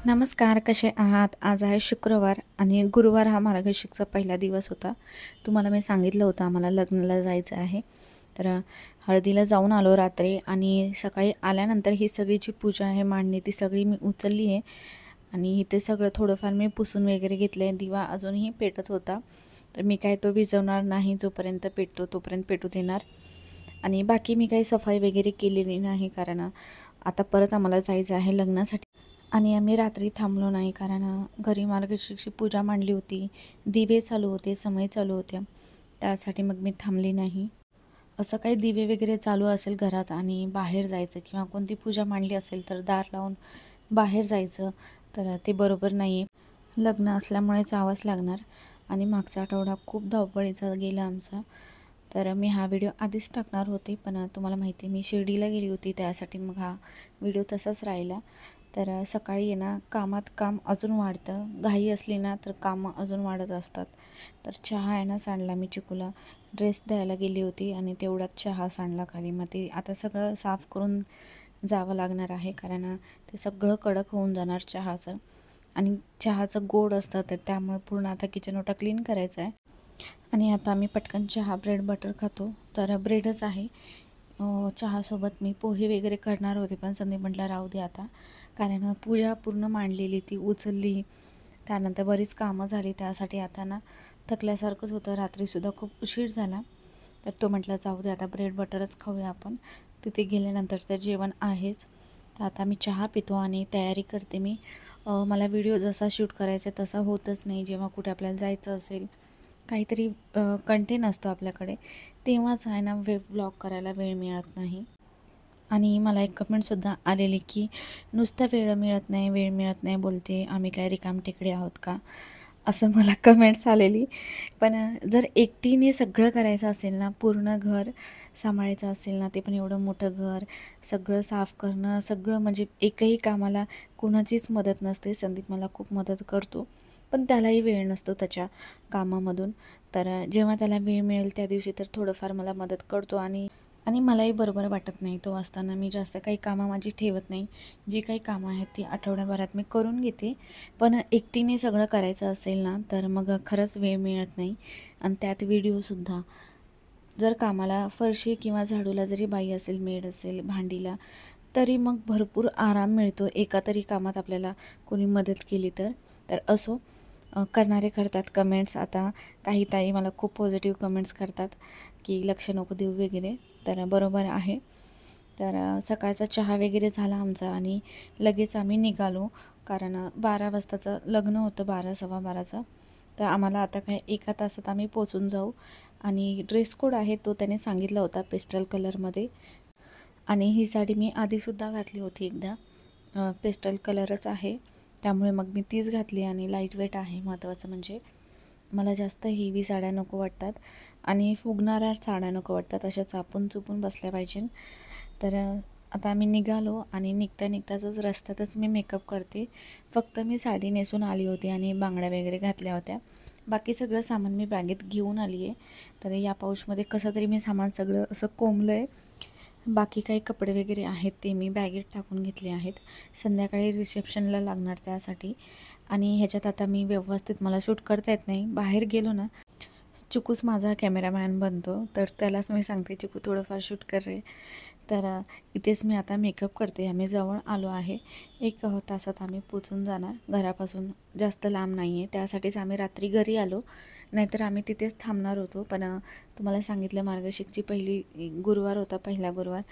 नमस्कार, कसे आहात? आज आहे शुक्रवार आणि गुरुवार हा मार्गशीर्षचा पहिला दिवस होता. तुम्हाला मी सांगितलं होतं आम्हाला लग्नाला जायचं आहे. तर हळदीला जाऊन आलो रात्री आणि सकाळी आल्यानंतर ही सगळी जी पूजा आहे, मांडणी ती सगळी मी उचलली आहे आणि इथे सगळं थोडंफार मी पुसून वगैरे घेतलं आहे. दिवा अजूनही पेटत होता, तर मी काय तो विझवणार नाही. जोपर्यंत पेटतो तोपर्यंत पेटू देणार आणि बाकी मी काही सफाई वगैरे केलेली नाही, कारण आता परत आम्हाला जायचं आहे लग्नासाठी. आणि आम्ही रात्री थांबलो नाही, कारण घरी मार्गशीर्षची पूजा मांडली होती, दिवे चालू होते, समय चालू होत्या, त्यासाठी मग मी थांबली नाही. असं काही दिवे वगैरे चालू असेल घरात आणि बाहेर जायचं किंवा कोणती पूजा मांडली असेल तर दार लावून बाहेर जायचं, तर ते बरोबर नाही आहे. लग्न असल्यामुळे जावंच लागणार आणि मागचा आठवडा खूप धावपळीचा गेला आमचा. तर मी हा व्हिडिओ आधीच टाकणार होते, पण तुम्हाला माहिती आहे मी शिर्डीला गेली होती, त्यासाठी मग हा व्हिडिओ तसाच राहिला. तर सकाळी आहे ना, कामात काम अजून वाढतं, घाई असली ना तर कामं अजून वाढत असतात. तर चहा आहे ना सांडला मी चिकूला, ड्रेस द्यायला गेली होती आणि तेवढ्यात चहा सांडला खाली. मग ते आता सगळं साफ करून जावं लागणार आहे, कारण ते सगळं कडक होऊन जाणार चहाचं. आणि चहाचं गोड असतं, तर त्यामुळे पूर्ण आता किचन ओटा क्लीन करायचं आहे. आणि आता आम्ही पटकन चहा ब्रेड बटर खातो, तर ब्रेडच आहे. चहासोबत मी पोहे वगैरे करणार होते, पण संदीप म्हटलं राहू दे आता, कारण पूजा पूर्ण मांडलेली ती उचलली, त्यानंतर बरीच कामं झाली, त्यासाठी आता ना थकल्यासारखंच होतं. रात्रीसुद्धा खूप उशीर झाला, तर तो म्हटलं जाऊ दे आता ब्रेड बटरच खाऊया आपण. तिथे गेल्यानंतर तर जेवण आहेच. तर आता मी चहा पितो आणि तयारी करते मी. मला व्हिडिओ जसा शूट करायचा तसा होतच नाही. जेव्हा कुठे आपल्याला जायचं असेल, काहीतरी कंटेंट असतो आपल्याकडे, तेव्हाच आहे ना ब्लॉग करायला वेळ मिळत नाही. आणि मला एक कमेंटसुद्धा आलेली की नुसता वेळ मिळत नाही बोलते, आम्ही काय रिकामटेकडे आहोत का, असं मला कमेंट्स आलेली. पण जर एकटीने सगळं करायचं असेल ना, पूर्ण घर सांभाळायचं असेल ना, ते पण एवढं मोठं घर, सगळं साफ करणं, सगळं म्हणजे एकही कामाला कोणाचीच मदत नसते. संदीप मला खूप मदत करतो, पण त्यालाही वेळ नसतो त्याच्या कामामधून. तर जेव्हा त्याला वेळ मिळेल त्या दिवशी तर थोडंफार मला मदत करतो आणि आणि मलाही बरोबर वाटत नाही. तो असताना मी जास्त काही कामं माझी ठेवत नाही. जी काही कामं आहेत ती आठवड्याभरात मी करून घेते. पण एकटीने सगळं करायचं असेल ना, तर मग खरंच वेळ मिळत नाही. आणि त्यात व्हिडिओसुद्धा, जर कामाला फरशी किंवा झाडूला जरी बाई असेल, मेड असेल, भांडीला, तरी मग भरपूर आराम मिळतो एका तरी कामात आपल्याला कोणी मदत केली तर. तर असो, करणारे करतात कमेंट्स. आता काही ताई मला खूप पॉझिटिव्ह कमेंट्स करतात की लक्ष नको देऊ वगैरे, तर बरोबर आहे. तर सकाळचा चहा वगैरे झाला आमचा आणि लगेच आम्ही निघालो, कारण 12 वाजताचं लग्न होतं, 12 सव्वा 12चं. तर आम्हाला आता काय एका तासात आम्ही पोचून जाऊ. आणि ड्रेस कोड आहे तो त्याने सांगितला होता पेस्टल कलरमध्ये, आणि ही साडी मी आधीसुद्धा घातली होती एकदा, पेस्टल कलरच आहे, त्यामुळे मग मी तीच घातली. आणि लाईट वेट आहे, महत्त्वाचं म्हणजे मला जास्त हेवी साड्या नको वाटतात आणि फुगणाऱ्या साड्या नको वाटतात, अशा चापून चुपून बसल्या पाहिजे. तर आता आम्ही निघालो आणि निघता निघताच रस्त्यातच मी मेकअप करते. फक्त मी साडी नेसून आली होती आणि बांगड्या वगैरे घातल्या होत्या, बाकी सगळं सामान मी बॅगेत घेऊन आली आहे. तर या पाऊचमध्ये कसं तरी मी सामान सगळं असं कोंबलं आहे. बाकी काही कपडे वगैरे आहेत ते मी बॅगेत टाकून घेतले आहेत, संध्याकाळी रिसेप्शनला लागणार त्यासाठी. आणि ह्याच्यात आता मी व्यवस्थित, मला शूट करता येत नाही, बाहेर गेलो ना चिकूच माझा कॅमेरामॅन बनतो, तर त्यालाच मी सांगते चिकू थोडंफार शूट कर रे. तर इथेच मी आता मेकअप करते. आम्ही जवळ आलो आहे, 1 तासात आम्ही पोचून जाणार, घरापासून जास्त लांब नाही आहे, त्यासाठीच आम्ही रात्री घरी आलो, नाहीतर आम्ही तिथेच थांबणार होतो. पण तुम्हाला सांगितलं मार्गशीर्षची गुरुवार होता, पहिला गुरुवार,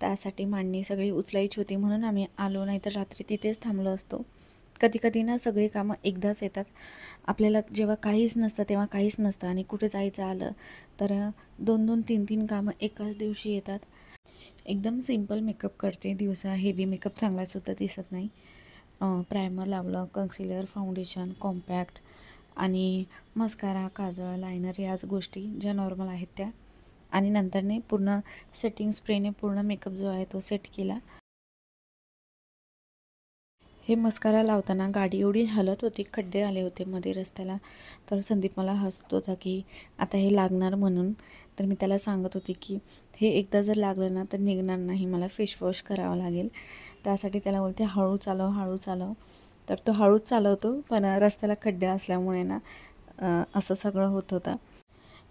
त्यासाठी मांडणी सगळी उचलायची होती म्हणून आम्ही आलो, नाहीतर रात्री तिथेच थांबलो असतो. कधी कधी ना सगळी कामं एकदाच येतात आपल्याला, जेव्हा काहीच नसतं तेव्हा काहीच नसतं, आणि कुठे जायचं आलं तर 2-2, 3-3 कामं एकाच दिवशी येतात. एकदम सिंपल मेकअप करते दिवसा, हेवी मेकअप चांगलासुद्धा दिसत नाही. प्रायमर लावलं, कन्सिलर, फाउंडेशन, कॉम्पॅक्ट आणि मस्कारा, काजळ, लायनर, याच गोष्टी ज्या नॉर्मल आहेत त्या. आणि नंतरने पूर्ण सेटिंग स्प्रेने पूर्ण मेकअप जो आहे तो सेट केला. हे मस्कारा लावताना गाडी एवढी हलत होती, खड्डे आले होते मध्ये रस्त्याला, तर संदीप मला हसत होता की आता हे लागणार म्हणून. तर मी त्याला सांगत होती की हे एकदा जर लागलं ना तर निघणार नाही, मला फेस वॉश करावं लागेल. त्यासाठी त्याला बोलते हळू चालव, हळू चालव. तर तो हळूच चालवतो, पण रस्त्याला खड्डे असल्यामुळे ना असं सगळं होत होतं.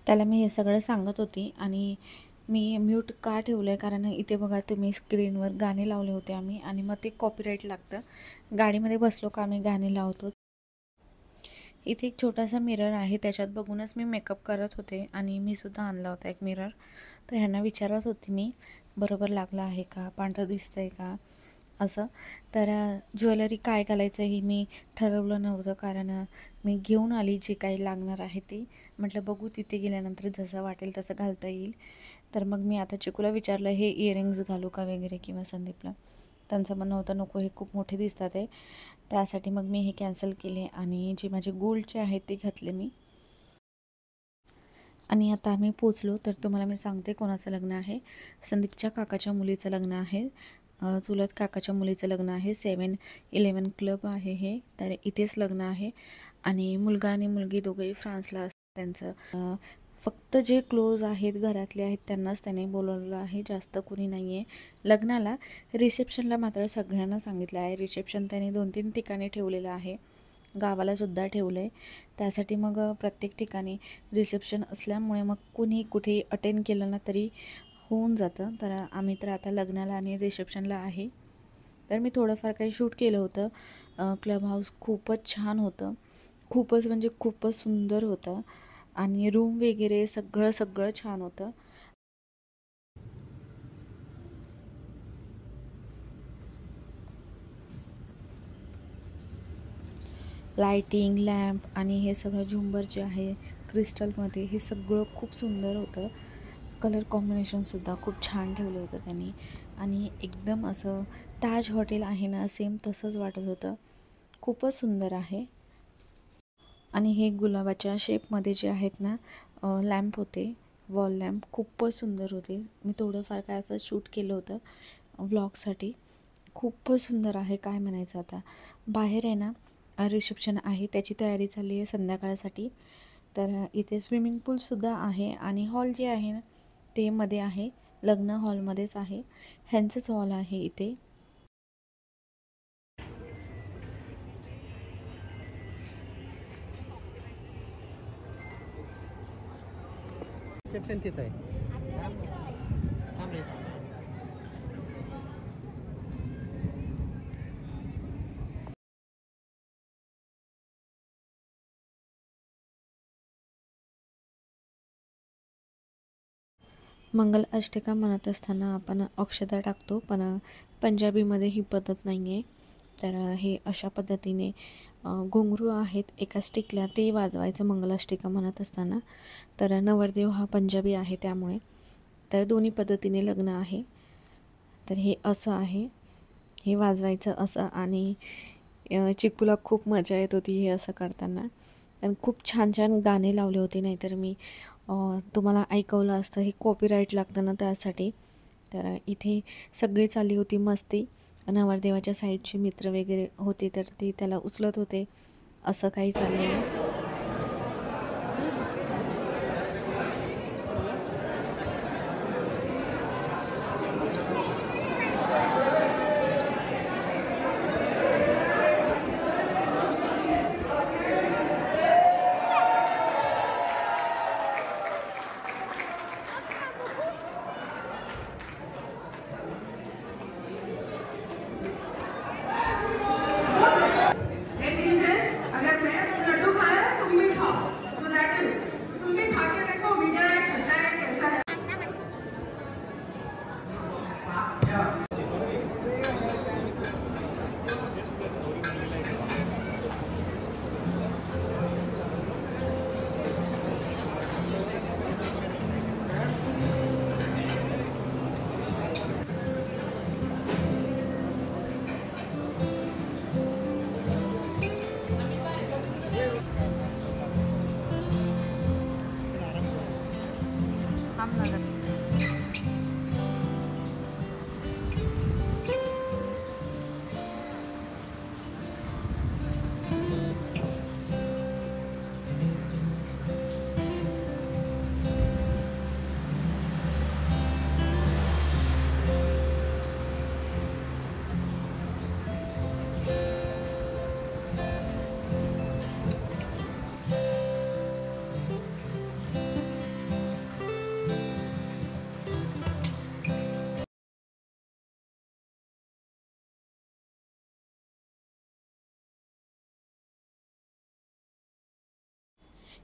त्याला मी हे सगळं सांगत होती आणि मी म्यूट का ठेवलं आहे कारण इथे बघा तुम्ही स्क्रीनवर गाणे लावले होते आम्ही आणि मग ते कॉपीराईट लागतं. गाडीमध्ये बसलो का आम्ही गाणे लावतो. इथे एक छोटासा मिरर आहे, त्याच्यात बघूनच मी मेकअप करत होते आणि मी सुद्धा आणला होता एक मिरर. तर ह्यांना विचारत होती मी बरोबर लागलं आहे का, पांढरं दिसतं आहे का असं. तर ज्वेलरी काय घालायचं हे मी ठरवलं नव्हतं कारण मी घेऊन आली जे काही लागणार आहे ते. म्हटलं बघू तिथे गेल्यानंतर जसं वाटेल तसं घालता येईल. तर मग मी आता चिकूला विचारलं हे इयरिंग्स घालू का वगैरे किंवा संदीपला. त्यांचं म्हणणं होतं नको हे खूप मोठे दिसतात आहे. त्यासाठी मग मी हे कॅन्सल केले आणि जे माझे गोल्डचे आहेत ते घातले मी. आणि आता आम्ही पोचलो तर तुम्हाला मी सांगते कोणाचं लग्न आहे. संदीपच्या काकाच्या मुलीचं लग्न आहे, चुलत काकाच्या मुलीचं लग्न आहे. 7-11 क्लब आहे हे, तर इथेच लग्न आहे. आणि मुलगा आणि मुलगी दोघंही फ्रान्सला असतात. त्यांचं फक्त जे क्लोज आहेत घरातले आहेत त्यांनाच त्याने बोलवलेलं आहे, जास्त कुणी नाही आहे लग्नाला. रिसेप्शनला मात्र सगळ्यांना सांगितलं आहे. रिसेप्शन त्याने 2-3 ठिकाणी ठेवलेलं आहे, गावाला सुद्धा ठेवलं आहे. त्यासाठी मग प्रत्येक ठिकाणी रिसेप्शन असल्यामुळे मग कुणी कुठेही अटेंड केलं ना तरी होऊन जातं. तर आम्ही तर आता लग्नाला आणि रिसेप्शनला आहे. तर मी थोडंफार काही शूट केलं होतं. क्लब हाऊस खूपच छान होतं, खूपच म्हणजे खूपच सुंदर होतं आणि रूम वगैरे सगळं छान होतं. लाईटिंग, लॅम्प आणि हे सगळं झुंबर जे आहे क्रिस्टलमध्ये हे सगळं खूप सुंदर होतं. कलर कॉम्बिनेशनसुद्धा खूप छान ठेवलं होतं त्यांनी आणि एकदम असं ताज हॉटेल आहे ना सेम तसंच वाटत होतं. खूपच सुंदर आहे. आणि हे गुलाबाच्या शेपमध्ये जे आहेत ना लॅम्प होते, वॉल लॅम्प खूपच सुंदर होते. मी थोडंफार काय असं शूट केलं होतं व्लॉगसाठी. खूपच सुंदर आहे, काय म्हणायचं आता. बाहेर आहे ना रिसेप्शन आहे, त्याची तयारी चालली आहे संध्याकाळसाठी. तर इथे स्विमिंग पूलसुद्धा आहे आणि हॉल जे आहे ना ते मध्ये आहे, लग्न हॉलमध्येच आहे. ह्यांचंच हॉल आहे इथे. रिसेप्शन तिथं आहे. मंगल अष्टका म्हणत असताना आपण अक्षता टाकतो, पण पंजाबीमध्ये ही पद्धत नाही आहे. तर हे अशा पद्धतीने घुंगरू आहेत एका स्टिकला, ते वाजवायचं मंगलाष्टिका म्हणत असताना. तर नवरदेव हा पंजाबी आहे त्यामुळे तर दोन्ही पद्धतीने लग्न आहे. तर हे असं आहे, हे वाजवायचं असं. आणि चिकूला खूप मजा येत होती हे असं करताना. आणि खूप छान छान गाणे लावले होते, नाहीतर मी तुम्हाला ऐकवलं असतं. हे कॉपीराईट लागतं ना त्यासाठी. तर इथे सगळी चालली होती मस्ती. नवरदेवाच्या साईडचे मित्र वगैरे होते तर ते त्याला उचलत होते, असं काही चाललेलं. अगर मैं लड्डू खाया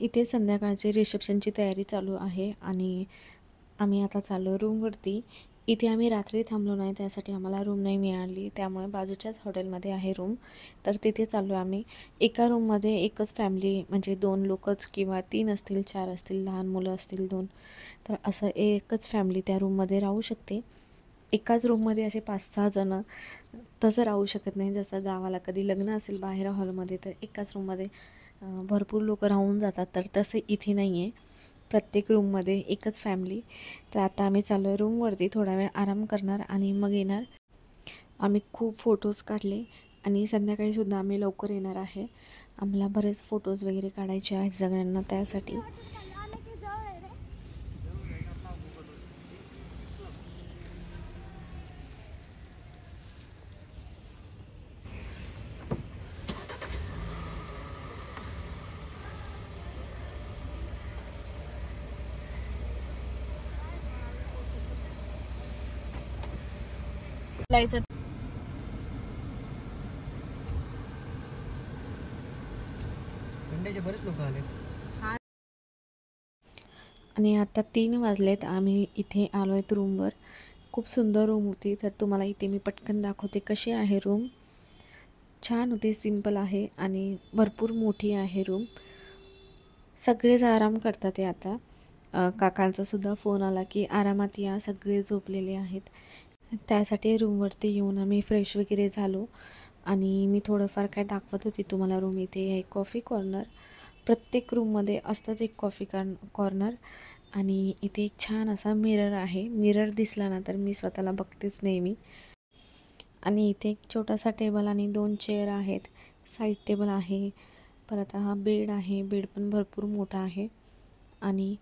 इथे संध्याकाळची रिसेप्शनची तयारी चालू आहे आणि आम्ही आता चाललो रूमवरती. इथे आम्ही रात्री थांबलो नाही, त्यासाठी आम्हाला रूम नाही मिळाली, त्यामुळे बाजूच्याच हॉटेलमध्ये आहे रूम, तर तिथे चाललो आम्ही. एका रूममध्ये एकच फॅमिली, म्हणजे 2 लोकच किंवा 3 असतील, 4 असतील, लहान मुलं असतील 2, तर असं एकच फॅमिली त्या रूममध्ये राहू शकते. एकाच रूममध्ये असे 5-6 जणं तसं राहू शकत नाही. जसं गावाला कधी लग्न असेल बाहेर हॉलमध्ये, तर एकाच रूममध्ये भरपूर लोकं राहून जातात, तर तसं इथे नाही आहे. प्रत्येक रूममध्ये एकच फॅमिली. तर आता आम्ही चाललो आहे रूमवरती, थोडा वेळ आराम करणार आणि मग येणार. आम्ही खूप फोटोज काढले आणि संध्याकाळीसुद्धा आम्ही लवकर येणार आहे. आम्हाला बरेच फोटोज वगैरे काढायचे आहेत सगळ्यांना, त्यासाठी. खंड्याचे बरेच लोक आले. आणि आता 3 वाजलेत. आम्ही इथे आलो आहेत रूमवर. खूप सुंदर रूम होती, तर तुम्हाला इथे मी पटकन दाखवते कशी आहे रूम. छान होती, सिंपल आहे आणि भरपूर मोठी आहे रूम. सगळेच आराम करतात आहे आता. काकांचा सुद्धा फोन आला की आरामात या, सगळे झोपलेले आहेत. त्यासाठी रूमवरती येऊन आम्ही फ्रेश वगैरे झालो आणि मी थोडंफार काय दाखवत होती तुम्हाला रूम. इथे आहे कॉफी कॉर्नर. प्रत्येक रूममध्ये असतंच एक कॉफी कॉर्नर. आणि इथे एक छान असा मिरर आहे. मिरर दिसला ना तर मी स्वतःला बघतेच नेहमी. आणि इथे एक छोटासा टेबल आणि 2 चेअर आहेत. साईड टेबल आहे. परत हा बेड आहे. बेड पण भरपूर मोठा आहे आणि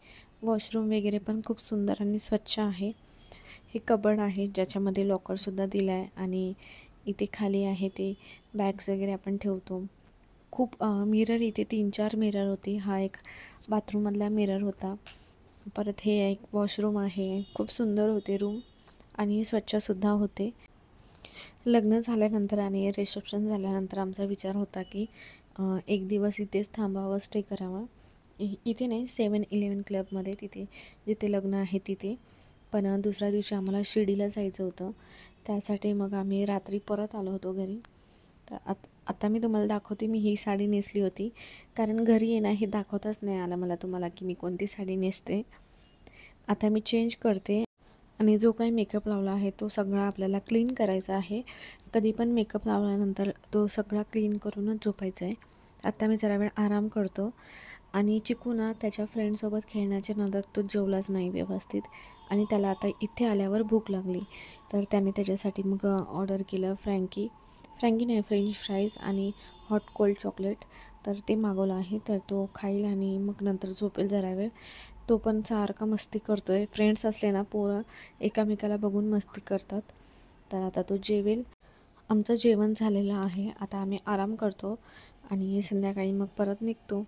वॉशरूम वगैरे पण खूप सुंदर आणि स्वच्छ आहे. हे कबर्ड आहे ज्याच्यामध्ये लॉकरसुद्धा दिला आहे आणि इथे खाली आहे ते बॅग्स वगैरे आपण ठेवतो. खूप मिरर इथे 3-4 मिरर होते. हा एक बाथरूममधला मिरर होता. परत हे एक वॉशरूम आहे. खूप सुंदर होते रूम आणि स्वच्छसुद्धा होते. लग्न झाल्यानंतर आणि रिसेप्शन झाल्यानंतर आमचा विचार होता की एक दिवस इथेच थांबावं, स्टे करावा. इथे नाही, 7-11 क्लबमध्ये, तिथे जिथे लग्न आहे तिथे. पण दुसऱ्या दिवशी आम्हाला शिर्डीला जायचं होतं, त्यासाठी मग आम्ही रात्री परत आलो होतो घरी. तर आता मी तुम्हाला दाखवते. मी ही साडी नेसली होती, कारण घरी आहे ना हे दाखवताच नाही आलं मला तुम्हाला की मी कोणती साडी नेसते. आता मी चेंज करते आणि जो काही मेकअप लावला आहे तो सगळा आपल्याला क्लीन करायचा आहे. कधी पण मेकअप लावल्यानंतर तो सगळा क्लीन करूनच झोपायचा आहे. आता मी जरा वेळ आराम करतो आणि चिकू ना त्याच्या फ्रेंडसोबत खेळण्याच्या नादात तो जेवलाच नाही व्यवस्थित आणि त्याला आता इथे आल्यावर भूक लागली, तर त्याने त्याच्यासाठी मग ऑर्डर केलं फ्रँकी नाही, फ्रेंच फ्राईज आणि हॉट कोल्ड चॉकलेट. तर ते मागवलं आहे, तर तो खाईल आणि मग नंतर झोपेल जरा वेळ. तो पण सारखा मस्ती करतो आहे. फ्रेंड्स असले ना पोरं एकामेकाला बघून मस्ती करतात. तर आता तो जेवेल. आमचं जेवण झालेलं आहे. आता आम्ही आराम करतो आणि संध्याकाळी मग परत निघतो.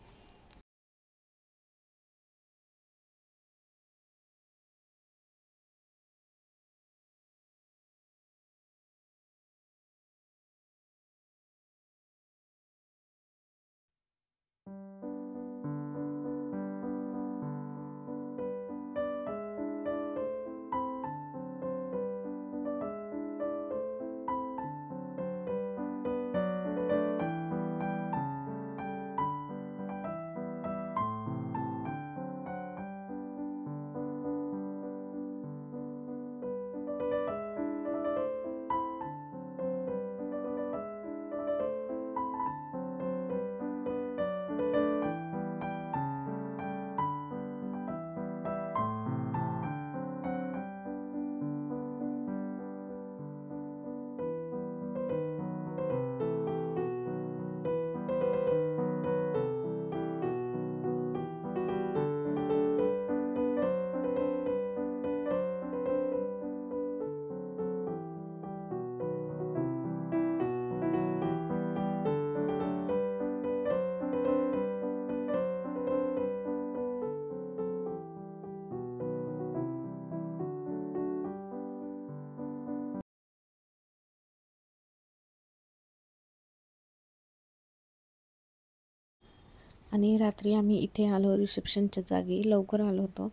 आणि रात्री आम्ही इथे आलो रिसेप्शनच्या जागी, लवकर आलो होतो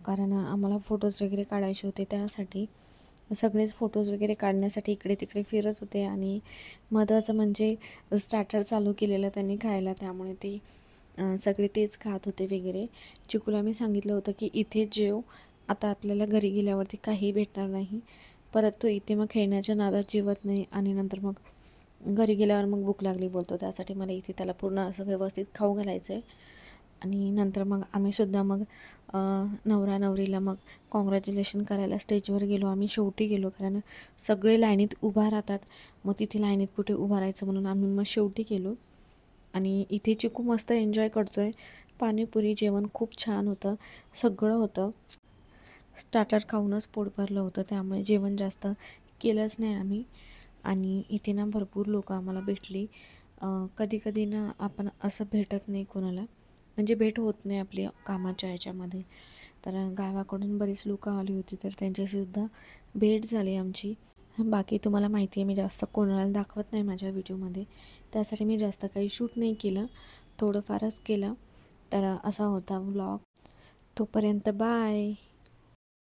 कारण आम्हाला फोटोज वगैरे काढायचे होते. त्यासाठी सगळेच फोटोज वगैरे काढण्यासाठी इकडे तिकडे फिरत होते. आणि महत्त्वाचं म्हणजे स्टार्टर चालू केलेलं त्यांनी खायला, त्यामुळे ते सगळे तेच खात होते वगैरे. चिकूला मी सांगितलं होतं की इथे जेव, आता आपल्याला घरी गेल्यावरती काही भेटणार नाही. परत तो इथे मग खेळण्याच्या नादात जेवत नाही आणि नंतर मग घरी गेल्यावर मग भूक लागली बोलतो. त्यासाठी मला इथे त्याला पूर्ण असं व्यवस्थित खाऊ घालायचं आहे. आणि नंतर मग आम्हीसुद्धा मग नवरा नवरीला मग कॉंग्रॅच्युलेशन करायला स्टेजवर गेलो. आम्ही शेवटी गेलो कारण सगळे लाईनीत उभा राहतात, मग तिथे लाईनीत कुठे उभा राहायचं म्हणून आम्ही मग शेवटी गेलो. आणि इथे चिकू मस्त एन्जॉय करतो आहे. पाणीपुरी जेवण खूप छान होतं, सगळं होतं. स्टार्टर खाऊनच पोट भरलं होतं, त्यामुळे जेवण जास्त केलंच नाही आम्ही. आणि इथे ना भरपूर लोकं आम्हाला भेटली. कधी कधी ना आपण असं भेटत नाही कोणाला, म्हणजे भेट होत नाही आपली कामाच्या ह्याच्यामध्ये. तर गावाकडून बरीच लोकं आली होती, तर त्यांच्याशीसुद्धा भेट झाली आमची. बाकी तुम्हाला माहिती आहे मी जास्त कोणाला दाखवत नाही माझ्या व्हिडिओमध्ये, त्यासाठी मी जास्त काही शूट नाही केलं, थोडंफारच केलं. तर असा होता व्लॉग. तोपर्यंत बाय.